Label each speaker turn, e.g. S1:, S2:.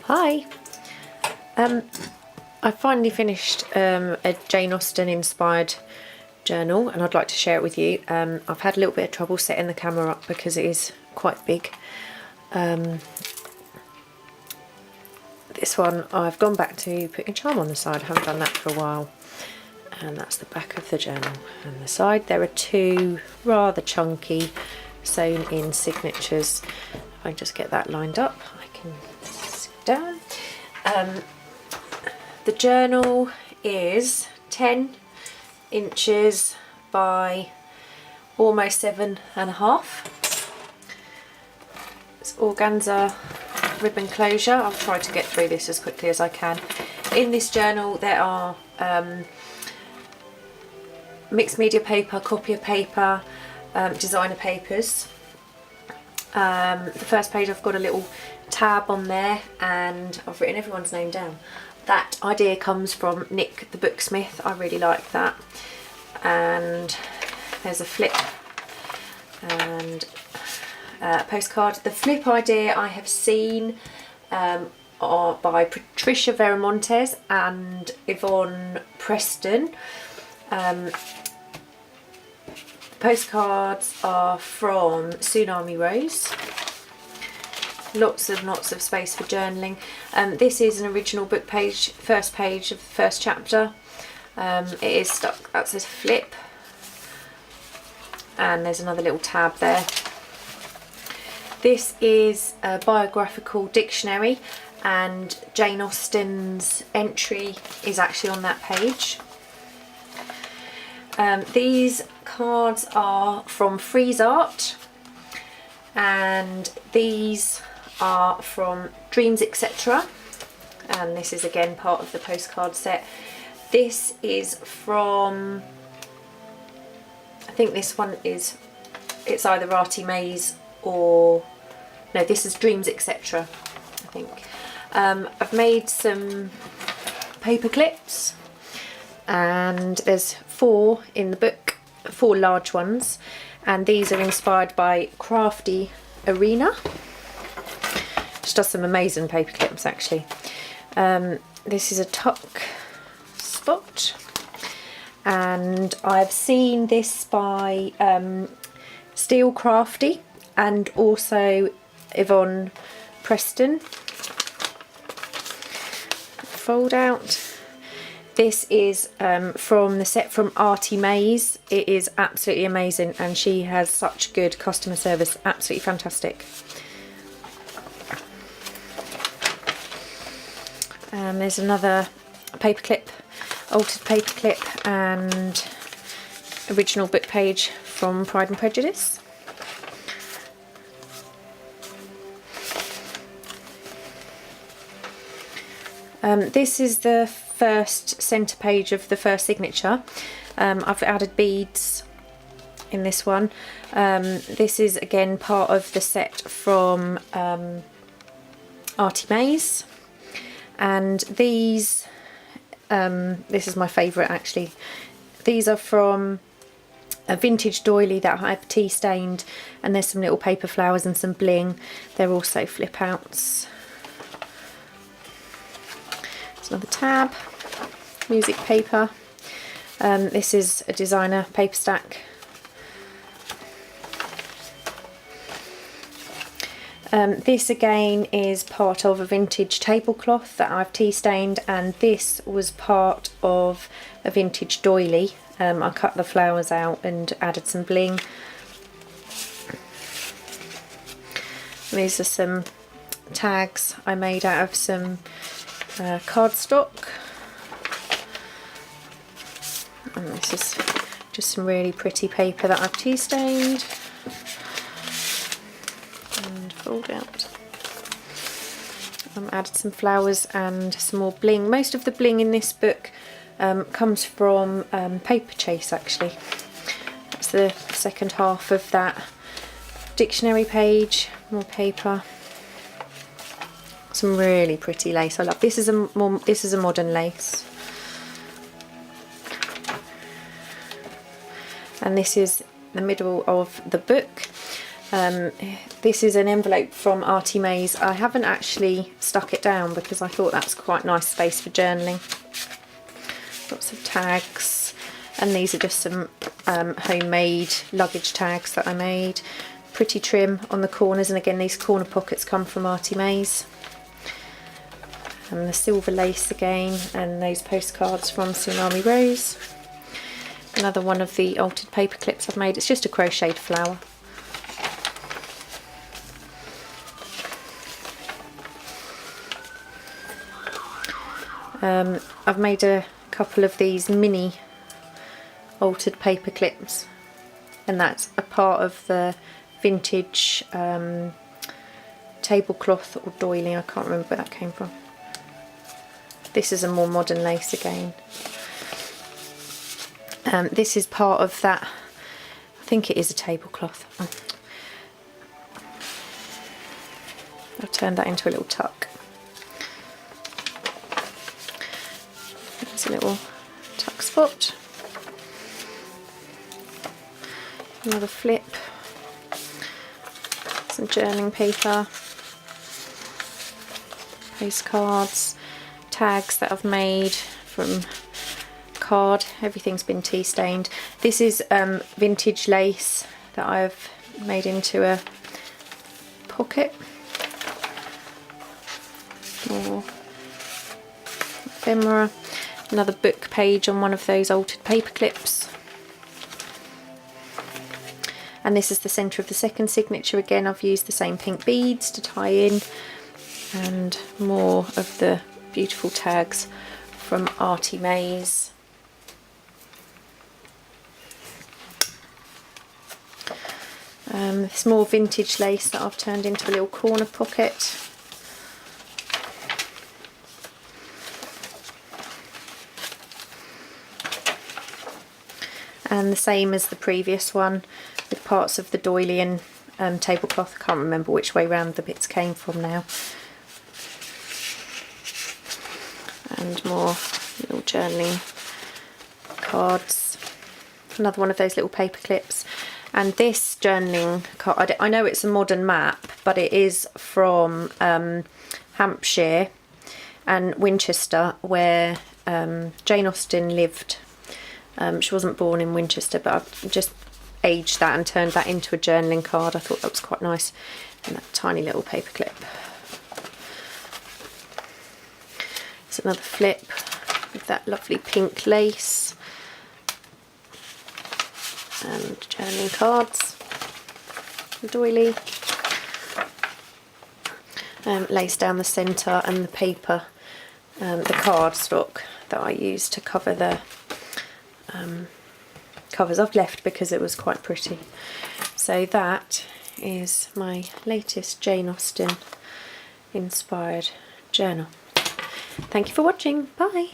S1: Hi! I finally finished a Jane Austen inspired journal and I'd like to share it with you. I've had a little bit of trouble setting the camera up because it is quite big. This one I've gone back to putting a charm on the side. I haven't done that for a while. And that's the back of the journal. And the side there are two rather chunky sewn in signatures. If I just get that lined up, I can sit down. The journal is 10 inches by almost 7.5. It's organza ribbon closure. I'll try to get through this as quickly as I can. In this journal there are mixed media paper, copier paper, designer papers. The first page I've got a little tab on there and I've written everyone's name down. That idea comes from Nik The Booksmith. I really like that. And there's a flip and a postcard. The flip idea I have seen are by Patricia Viramontes and Yvonne Preston. Postcards are from Tsunami Rose. Lots and lots of space for journaling. This is an original book page, first page of the first chapter. It is stuck, that says flip. And there's another little tab there. This is a biographical dictionary and Jane Austen's entry is actually on that page. These cards are from Freeze Art and these are from Dreams Etc. And this is again part of the postcard set. This is from, I think this one is, it's either Artie Mays or, no, this is Dreams Etc. I think. I've made some paper clips and there's 4 in the book, 4 large ones, and these are inspired by Craftyirina. She does some amazing paper clips actually. This is a tuck spot and I've seen this by Steel Crafty and also Yvonne Preston. Fold out. This is from the set from Artie Mays. It is absolutely amazing and she has such good customer service, absolutely fantastic. There's another paperclip, altered paperclip and original book page from Pride and Prejudice. This is the first centre page of the first signature. I've added beads in this one. This is again part of the set from Artie Mays, and these, this is my favourite actually. These are from a vintage doily that I've tea stained, and there's some little paper flowers and some bling. They're also flip outs. Another tab, music paper. This is a designer paper stack. This again is part of a vintage tablecloth that I've tea stained, and this was part of a vintage doily. I cut the flowers out and added some bling. These are some tags I made out of some cardstock, and this is just some really pretty paper that I've tea stained and fold out. Added some flowers and some more bling. Most of the bling in this book comes from Paper Chase actually. That's the second half of that dictionary page, more paper. Some really pretty lace. I love this. Is a modern lace, and this is the middle of the book. This is an envelope from Artie Mays. I haven't actually stuck it down because I thought that's quite nice space for journaling. Lots of tags, and these are just some homemade luggage tags that I made. Pretty trim on the corners, and again these corner pockets come from Artie Mays. And the silver lace again, and those postcards from Tsunami Rose. Another one of the altered paper clips I've made. It's just a crocheted flower. I've made a couple of these mini altered paper clips, and that's a part of the vintage tablecloth or doily. I can't remember where that came from. This is a more modern lace again. This is part of that, I think it is a tablecloth. I'll turn that into a little tuck. There's a little tuck spot. Another flip. Some journaling paper. Postcards. Tags that I've made from card. Everything's been tea stained. This is vintage lace that I've made into a pocket. More ephemera. Another book page on one of those altered paper clips. And this is the centre of the second signature. Again, I've used the same pink beads to tie in, and more of the beautiful tags from Artie Mays. This more vintage lace that I've turned into a little corner pocket. And the same as the previous one, with parts of the doily and tablecloth. I can't remember which way round the bits came from now. And more little journaling cards. Another one of those little paper clips. And this journaling card, I know it's a modern map, but it is from Hampshire and Winchester, where Jane Austen lived. She wasn't born in Winchester, but I've just aged that and turned that into a journaling card. I thought that was quite nice. And that tiny little paper clip. It's another flip with that lovely pink lace. And journaling cards. The doily. Lace down the centre, and the paper, the cardstock that I used to cover the covers I've left because it was quite pretty. So that is my latest Jane Austen inspired journal. Thank you for watching. Bye.